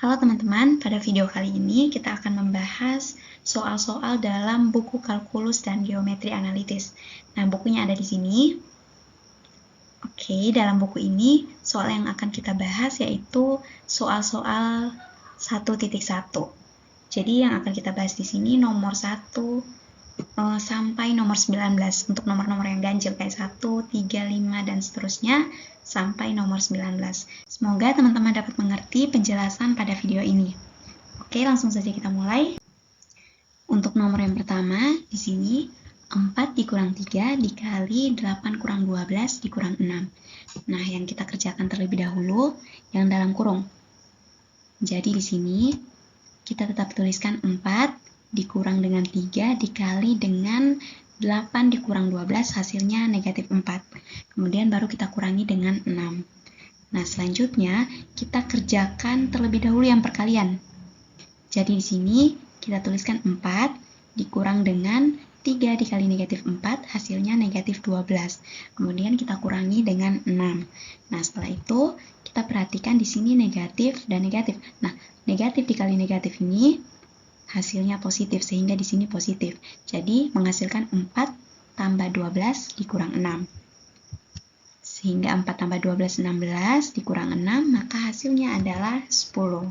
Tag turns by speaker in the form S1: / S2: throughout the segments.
S1: Halo teman-teman, pada video kali ini kita akan membahas soal-soal dalam buku kalkulus dan geometri analitis. Nah, bukunya ada di sini. Oke, dalam buku ini soal yang akan kita bahas yaitu soal-soal 1.1. Jadi yang akan kita bahas di sini nomor 1 sampai nomor 19 untuk nomor-nomor yang ganjil kayak 1, 3, 5, dan seterusnya sampai nomor 19. Semoga teman-teman dapat mengerti penjelasan pada video ini. Oke, langsung saja kita mulai. Untuk nomor yang pertama, di sini 4 dikurang 3 dikali 8 kurang 12 dikurang 6. Nah, yang kita kerjakan terlebih dahulu yang dalam kurung. Jadi di sini kita tetap tuliskan 4 dikurang dengan 3 dikali dengan 8 dikurang 12 hasilnya negatif 4. Kemudian baru kita kurangi dengan 6. Nah, selanjutnya kita kerjakan terlebih dahulu yang perkalian. Jadi di sini kita tuliskan 4 dikurang dengan 3 dikali negatif 4 hasilnya negatif 12. Kemudian kita kurangi dengan 6. Nah, setelah itu kita perhatikan di sini negatif dan negatif. Nah, negatif dikali negatif ini hasilnya positif, sehingga di sini positif. Jadi, menghasilkan 4 tambah 12 dikurang 6. Sehingga 4 tambah 12, 16, dikurang 6, maka hasilnya adalah 10.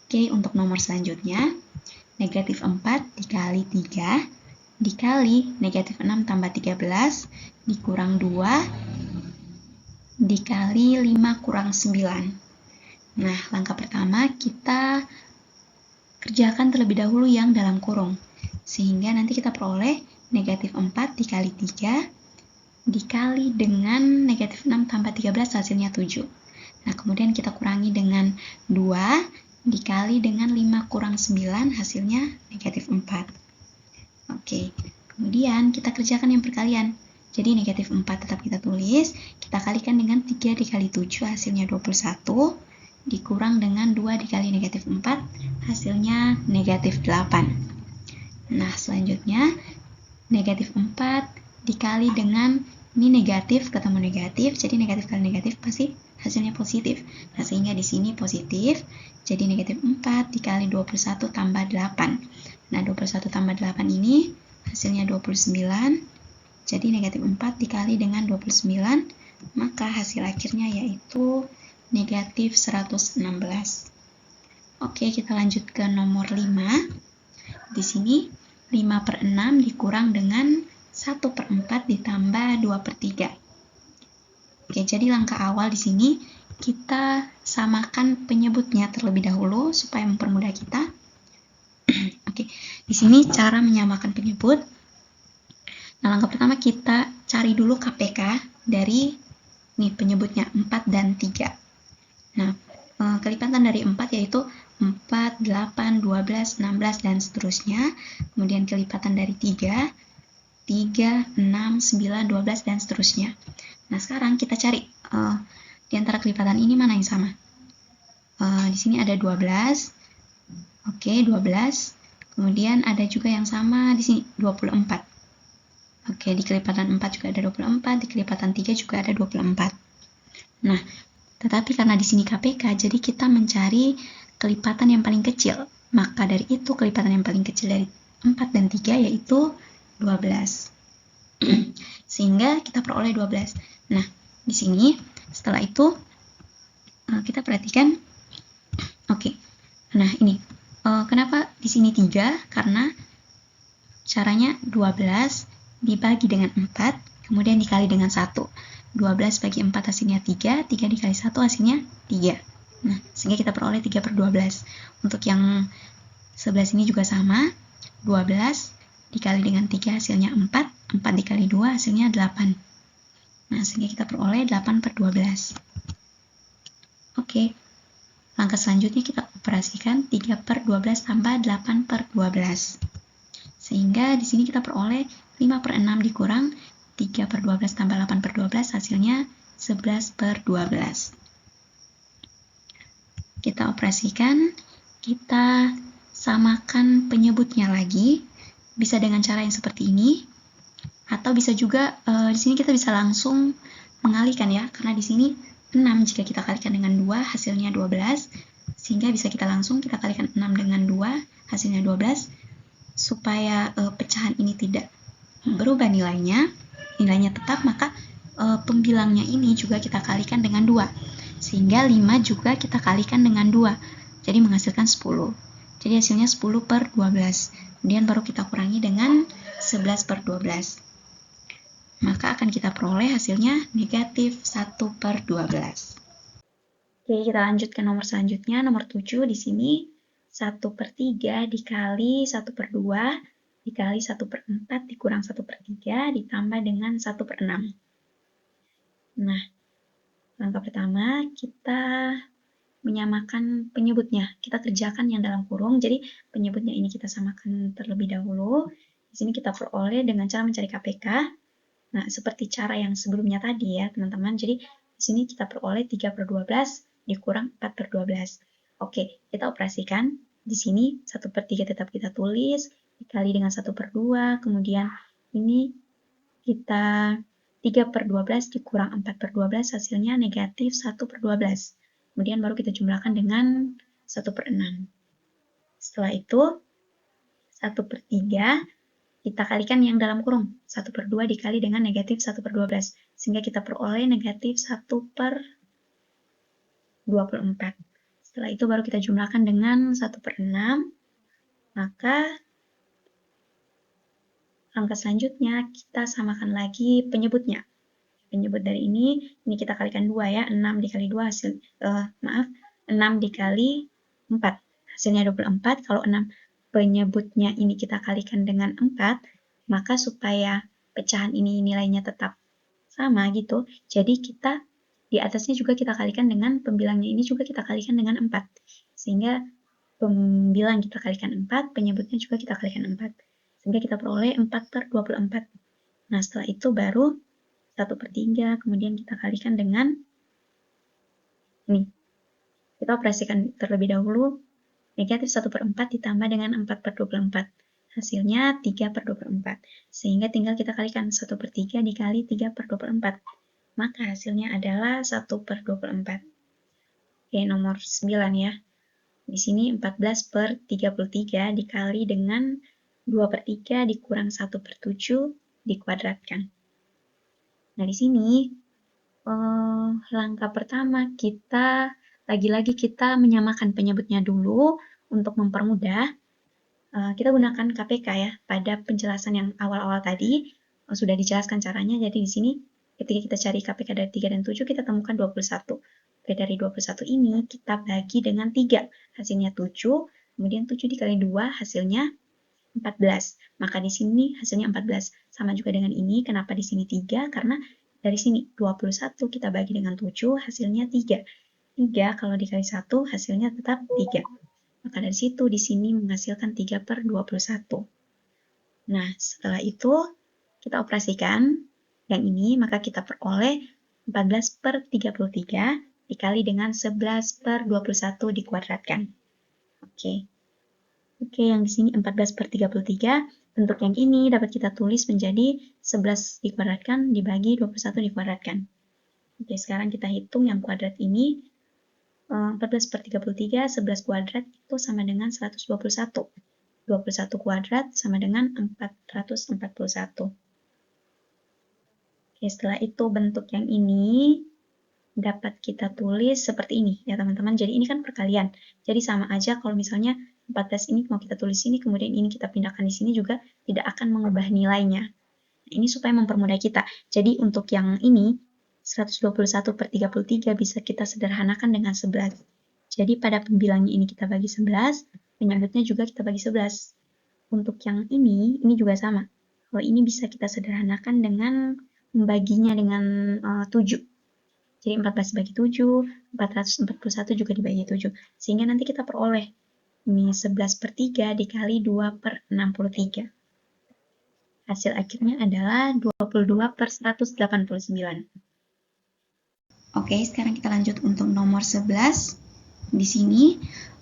S1: Oke, untuk nomor selanjutnya, negatif 4 dikali 3, dikali negatif 6 tambah 13, dikurang 2, dikali 5 kurang 9. Nah, langkah pertama kita kerjakan terlebih dahulu yang dalam kurung, sehingga nanti kita peroleh negatif 4 dikali 3 dikali dengan negatif 6 tambah 13 hasilnya 7. Nah, kemudian kita kurangi dengan 2 dikali dengan 5 kurang 9 hasilnya negatif 4. Oke, kemudian kita kerjakan yang perkalian. Jadi negatif 4 tetap kita tulis, kita kalikan dengan 3 dikali 7 hasilnya 21. Dikurang dengan 2 dikali negatif 4, hasilnya negatif 8. Nah, selanjutnya, negatif 4 dikali dengan, ini negatif ketemu negatif, jadi negatif kali negatif pasti hasilnya positif. Nah, sehingga di sini positif, jadi negatif 4 dikali 21 tambah 8. Nah, 21 tambah 8 ini hasilnya 29, jadi negatif 4 dikali dengan 29, maka hasil akhirnya yaitu negatif 116. Oke, kita lanjut ke nomor 5. Di sini 5/6 dikurang dengan 1/4 ditambah 2/3. Oke, jadi langkah awal di sini kita samakan penyebutnya terlebih dahulu supaya mempermudah kita. Oke, di sini cara menyamakan penyebut. Nah, langkah pertama kita cari dulu KPK dari penyebutnya 4 dan 3. Nah, kelipatan dari 4 yaitu 4, 8, 12, 16, dan seterusnya. Kemudian kelipatan dari 3, 6, 9, 12, dan seterusnya. Nah, sekarang kita cari di antara kelipatan ini mana yang sama. Di sini ada 12. Oke, 12. Kemudian ada juga yang sama di sini, 24. Oke, di kelipatan 4 juga ada 24, di kelipatan 3 juga ada 24. Nah, tetapi karena di sini KPK, jadi kita mencari kelipatan yang paling kecil. Maka dari itu kelipatan yang paling kecil dari 4 dan 3 yaitu 12. Sehingga kita peroleh 12. Nah, di sini setelah itu kita perhatikan. Oke. Nah, ini kenapa di sini 3? Karena caranya 12 dibagi dengan 4, kemudian dikali dengan 1. 12 bagi 4 hasilnya 3, 3 dikali 1 hasilnya 3. Nah, sehingga kita peroleh 3/12. Untuk yang sebelah sini juga sama, 12 dikali dengan 3 hasilnya 4, 4 dikali 2 hasilnya 8. Nah, sehingga kita peroleh 8/12. Oke, langkah selanjutnya kita operasikan 3/12 tambah 8/12. Sehingga di sini kita peroleh 5/6 dikurang 3/12 tambah 8/12 hasilnya 11/12. Kita operasikan, kita samakan penyebutnya lagi, bisa dengan cara yang seperti ini, atau bisa juga di sini kita bisa langsung mengalihkan ya, karena di sini 6 jika kita kalikan dengan 2 hasilnya 12, Sehingga bisa kita langsung kita kalikan 6 dengan 2, hasilnya 12. Supaya pecahan ini tidak berubah nilainya tetap, maka pembilangnya ini juga kita kalikan dengan 2. Sehingga 5 juga kita kalikan dengan 2. Jadi menghasilkan 10. Jadi hasilnya 10 per 12. Kemudian baru kita kurangi dengan 11 per 12. Maka akan kita peroleh hasilnya negatif 1 per 12. Oke, kita lanjut ke nomor selanjutnya, nomor 7. Di sini 1 per 3 dikali 1 per 2 dikali 1 per 4 dikurang 1 per 3 ditambah dengan 1 per 6. Nah, langkah pertama kita menyamakan penyebutnya. Kita kerjakan yang dalam kurung, jadi penyebutnya ini kita samakan terlebih dahulu. Di sini kita peroleh dengan cara mencari KPK. Nah, seperti cara yang sebelumnya tadi ya, teman-teman. Jadi, di sini kita peroleh 3 per 12 dikurang 4 per 12. Oke, kita operasikan. Di sini 1 per 3 tetap kita tulis, dikali dengan 1 per 2, kemudian ini kita 3 per 12 dikurang 4 per 12, hasilnya negatif 1 per 12. Kemudian baru kita jumlahkan dengan 1 per 6. Setelah itu, 1 per 3 kita kalikan yang dalam kurung. 1 per 2 dikali dengan negatif 1 per 12. Sehingga kita peroleh negatif 1 per 24. Setelah itu baru kita jumlahkan dengan 1 per 6. Maka langkah selanjutnya kita samakan lagi penyebutnya. Penyebut dari ini kita kalikan 2 ya. 6 dikali 2 hasil, 6 dikali 4. Hasilnya 24. Kalau 6 penyebutnya ini kita kalikan dengan 4, maka supaya pecahan ini nilainya tetap sama gitu, jadi kita di atasnya juga kita kalikan dengan pembilangnya ini juga kita kalikan dengan 4. Sehingga pembilang kita kalikan 4, penyebutnya juga kita kalikan 4. Sehingga kita peroleh 4 per 24. Nah, setelah itu baru 1 per 3, kemudian kita kalikan dengan ini. Kita operasikan terlebih dahulu. Negatif 1 per 4 ditambah dengan 4 per 24. Hasilnya 3 per 24. Sehingga tinggal kita kalikan 1 per 3 dikali 3 per 24. Maka hasilnya adalah 1 per 24. Oke, nomor 9 ya. Di sini 14 per 33 dikali dengan 2 per 3 dikurang 1 per 7 dikuadratkan. Nah, di sini langkah pertama kita lagi-lagi kita menyamakan penyebutnya dulu untuk mempermudah. Kita gunakan KPK ya. Pada penjelasan yang awal-awal tadi sudah dijelaskan caranya. Jadi di sini ketika kita cari KPK dari 3 dan 7 kita temukan 21. Oke, dari 21 ini kita bagi dengan 3. Hasilnya 7. Kemudian 7 dikali 2 hasilnya 14. Maka di sini hasilnya 14. Sama juga dengan ini. Kenapa di sini 3? Karena dari sini 21 kita bagi dengan 7 hasilnya 3. 3 kalau dikali 1 hasilnya tetap 3. Maka dari situ di sini menghasilkan 3 per 21. Nah, setelah itu kita operasikan yang ini, maka kita peroleh 14 per 33 dikali dengan 11 per 21 dikuadratkan. Oke, yang di sini 14 per 33, bentuk yang ini dapat kita tulis menjadi 11 dikuadratkan dibagi 21 dikuadratkan. Oke, sekarang kita hitung yang kuadrat ini. 14 per 33, 11 kuadrat itu sama dengan 121. 21 kuadrat sama dengan 441. Oke, setelah itu bentuk yang ini dapat kita tulis seperti ini ya teman-teman. Jadi ini kan perkalian. Jadi sama aja kalau misalnya 14 ini mau kita tulis sini, kemudian ini kita pindahkan di sini juga tidak akan mengubah nilainya. Nah, ini supaya mempermudah kita. Jadi untuk yang ini 121 per 33 bisa kita sederhanakan dengan 11. Jadi pada pembilangnya ini kita bagi 11, penyebutnya juga kita bagi 11. Untuk yang ini juga sama. Kalau ini bisa kita sederhanakan dengan membaginya dengan 7. Jadi 14 dibagi 7, 441 juga dibagi 7. Sehingga nanti kita peroleh ini 11 per 3 dikali 2 per 63. Hasil akhirnya adalah 22 per 189. Oke, sekarang kita lanjut untuk nomor 11. Di sini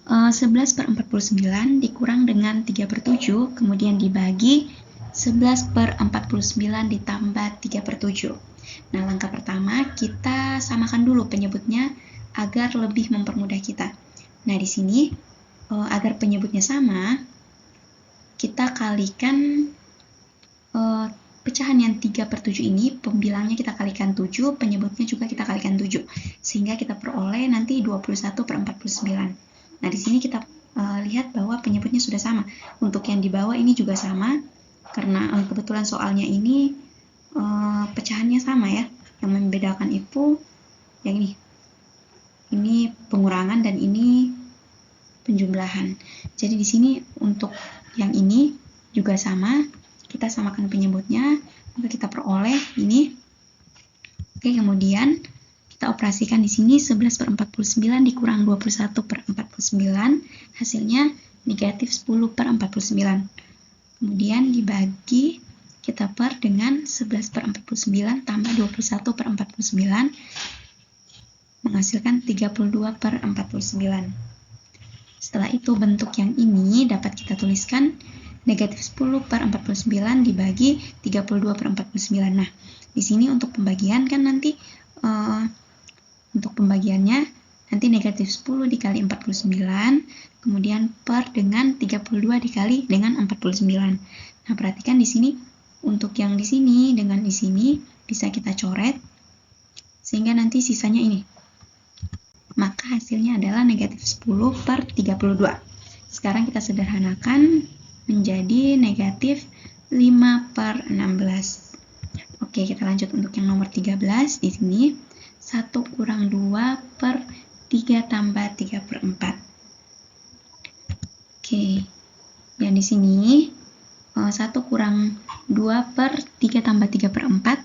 S1: 11 per 49 dikurang dengan 3 per 7, kemudian dibagi 11 per 49 ditambah 3 per 7. Nah, langkah pertama kita samakan dulu penyebutnya agar lebih mempermudah kita. Nah, di sini agar penyebutnya sama, kita kalikan pecahan yang 3/7 ini, pembilangnya kita kalikan 7, penyebutnya juga kita kalikan 7. Sehingga kita peroleh nanti 21/49. Nah, di sini kita lihat bahwa penyebutnya sudah sama. Untuk yang di bawah ini juga sama, karena kebetulan soalnya ini pecahannya sama ya. Yang membedakan itu yang ini. Ini pengurangan dan ini penjumlahan. Jadi di sini untuk yang ini juga sama. Kita samakan penyebutnya, maka kita peroleh ini. Oke, kemudian kita operasikan di sini 11/49 dikurang 21/49, hasilnya negatif 10/49. Kemudian dibagi, kita per dengan 11/49 tambah 21/49, menghasilkan 32/49. Setelah itu bentuk yang ini dapat kita tuliskan negatif 10/49 dibagi 32/49. Nah, di sini untuk pembagian kan nanti untuk pembagiannya nanti negatif 10 dikali 49, kemudian per dengan 32 dikali dengan 49. Nah, perhatikan di sini untuk yang di sini dengan di sini bisa kita coret sehingga nanti sisanya ini. Maka hasilnya adalah negatif 10/32. Sekarang kita sederhanakan menjadi negatif 5/16. Oke, kita lanjut untuk yang nomor 13. Di sini 1 kurang 2 per 3 tambah 3/4. Oke, dan di sini 1 kurang 2 per 3 tambah 3/4.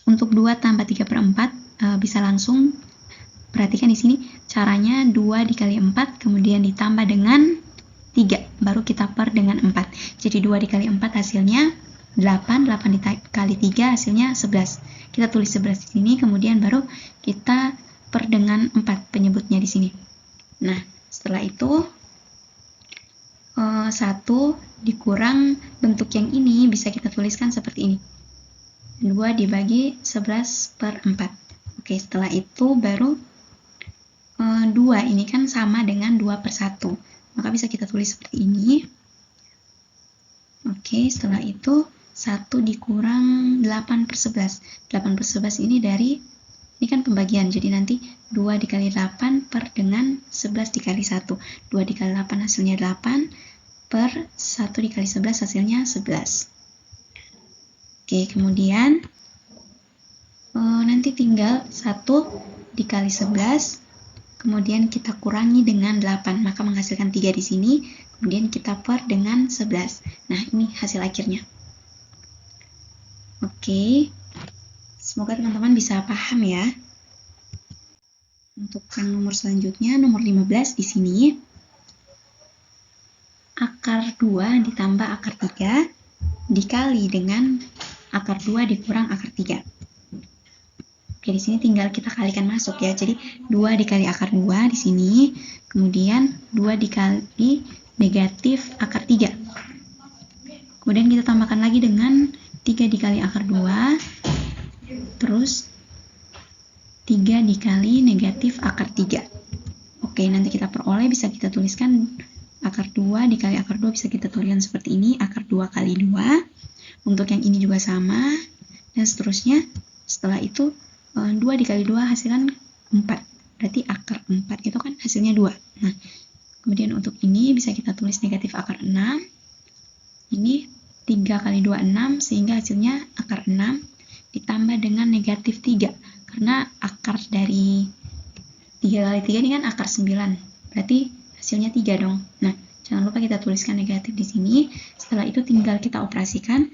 S1: Untuk 2 tambah 3/4 bisa langsung. Perhatikan di sini caranya 2 dikali 4 kemudian ditambah dengan 3, baru kita per dengan 4. Jadi 2 dikali 4 hasilnya 8, 8 dikali 3 hasilnya 11. Kita tulis 11 di sini, kemudian baru kita per dengan 4 penyebutnya di sini. Nah, setelah itu 1 dikurang bentuk yang ini bisa kita tuliskan seperti ini. 2 dibagi 11/4. Oke, setelah itu baru 2 ini kan sama dengan 2/1. Maka bisa kita tulis seperti ini. Oke, setelah itu 1 dikurang 8/11. 8/11 ini dari, ini kan pembagian, jadi nanti 2 dikali 8 per dengan 11 dikali 1. 2 dikali 8 hasilnya 8, per 1 dikali 11 hasilnya 11. Oke, kemudian nanti tinggal 1 dikali 11, kemudian kita kurangi dengan 8, maka menghasilkan 3 di sini, kemudian kita per dengan 11. Nah, ini hasil akhirnya. Oke, semoga teman-teman bisa paham ya. Untuk yang nomor selanjutnya, nomor 15 di sini, akar 2 ditambah akar 3 dikali dengan akar 2 dikurang akar 3. Oke, di sini tinggal kita kalikan masuk ya. Jadi 2 dikali akar 2 di sini, kemudian 2 dikali negatif akar 3. Kemudian kita tambahkan lagi dengan 3 dikali akar 2, terus 3 dikali negatif akar 3. Oke, nanti kita peroleh bisa kita tuliskan akar 2 dikali akar 2 bisa kita tuliskan seperti ini, akar 2 kali 2. Untuk yang ini juga sama, dan seterusnya. Setelah itu 2 dikali 2 hasilkan 4. Berarti akar 4 itu kan hasilnya 2. Nah, kemudian untuk ini bisa kita tulis negatif akar 6. Ini 3 kali 2, 6, sehingga hasilnya akar 6 ditambah dengan negatif 3. Karena akar dari 3 kali 3 ini kan akar 9. Berarti hasilnya 3 dong. Nah, jangan lupa kita tuliskan negatif di sini. Setelah itu tinggal kita operasikan,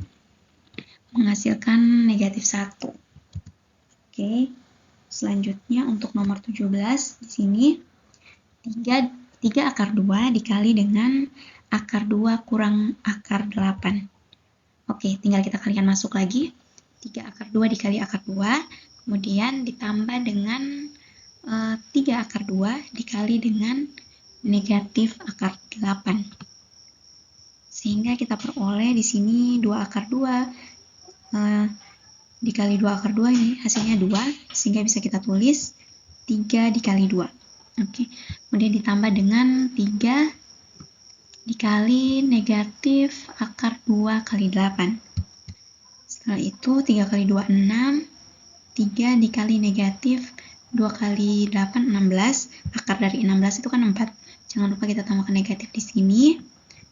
S1: menghasilkan negatif 1. Oke, selanjutnya untuk nomor 17 di sini 3 akar 2 dikali dengan akar 2 kurang akar 8. Oke, tinggal kita kalikan masuk lagi. 3 akar 2 dikali akar 2, kemudian ditambah dengan 3 akar 2 dikali dengan negatif akar 8. Sehingga kita peroleh di sini 2 akar 2 dikali 2 akar 2 ini hasilnya 2, sehingga bisa kita tulis 3 dikali 2. Oke, kemudian ditambah dengan 3 dikali negatif akar 2 kali 8. Setelah itu 3 kali 2, 6. 3 dikali negatif 2 kali 8, 16. Akar dari 16 itu kan 4. Jangan lupa kita tambahkan negatif di sini.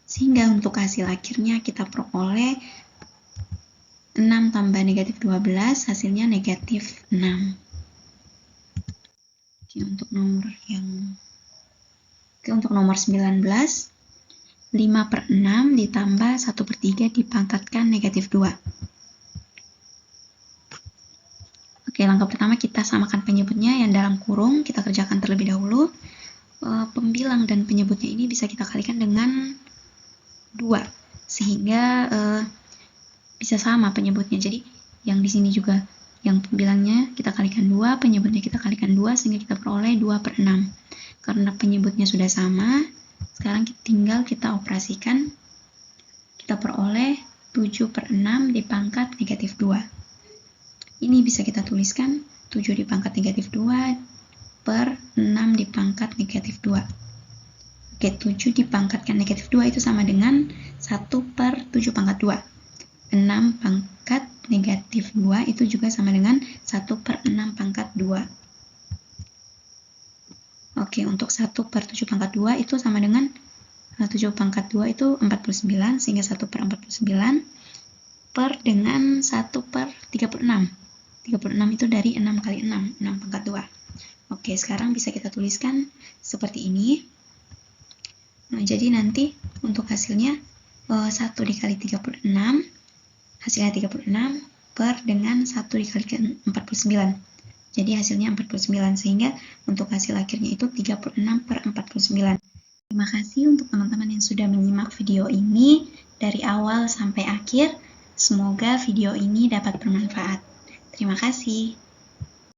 S1: Sehingga untuk hasil akhirnya kita peroleh 6 tambah negatif 12, hasilnya negatif 6. Untuk nomor 19, 5 per 6 ditambah 1 per 3 dipangkatkan negatif 2. Oke, langkah pertama kita samakan penyebutnya yang dalam kurung, kita kerjakan terlebih dahulu. Pembilang dan penyebutnya ini bisa kita kalikan dengan 2, sehingga bisa sama penyebutnya. Jadi yang di sini juga yang pembilangnya kita kalikan 2, penyebutnya kita kalikan 2, sehingga kita peroleh 2 per 6. Karena penyebutnya sudah sama, sekarang tinggal kita operasikan, kita peroleh 7 per 6 dipangkat negatif 2. Ini bisa kita tuliskan 7 dipangkat negatif 2 per 6 dipangkat negatif 2. Oke, 7 dipangkatkan negatif 2 itu sama dengan 1 per 7 pangkat 2. 6 pangkat negatif 2 itu juga sama dengan 1 per 6 pangkat 2. Oke, untuk 1 per 7 pangkat 2 itu sama dengan 7 pangkat 2 itu 49, sehingga 1 per 49 per dengan 1 per 36. 36 itu dari 6 kali 6, 6 pangkat 2. Oke, sekarang bisa kita tuliskan seperti ini. Nah, jadi nanti untuk hasilnya 1 dikali 36, hasilnya 36 per dengan 1 dikali 49. Jadi hasilnya 49, sehingga untuk hasil akhirnya itu 36 per 49. Terima kasih untuk teman-teman yang sudah menyimak video ini dari awal sampai akhir. Semoga video ini dapat bermanfaat. Terima kasih.